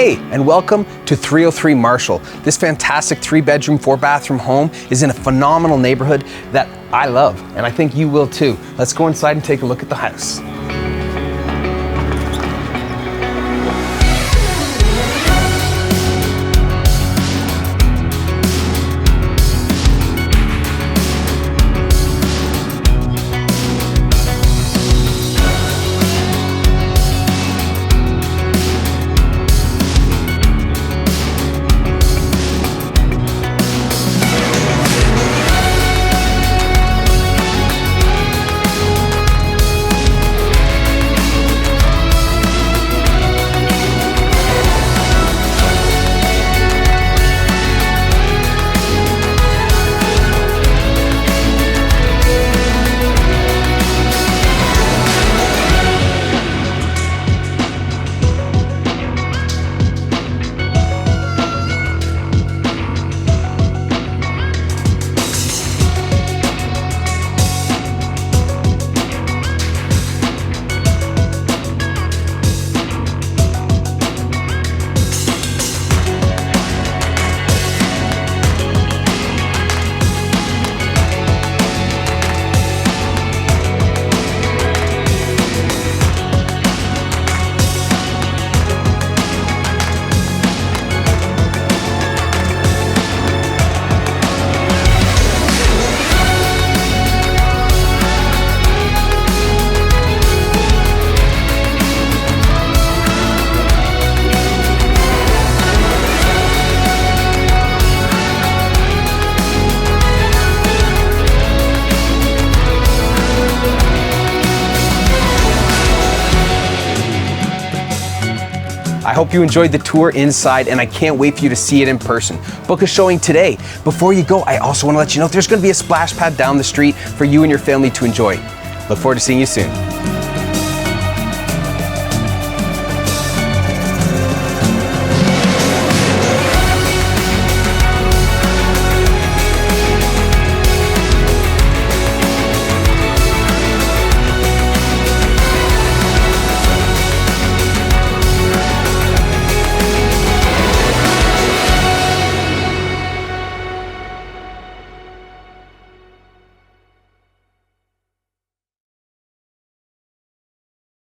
Hey, and welcome to 303 Marshall. This fantastic 3-bedroom, 4-bathroom home is in a phenomenal neighborhood that I love, and I think you will too. Let's go inside and take a look at the house. I hope you enjoyed the tour inside, and I can't wait for you to see it in person. Book a showing today. Before you go, I also want to let you know there's going to be a splash pad down the street for you and your family to enjoy. Look forward to seeing you soon.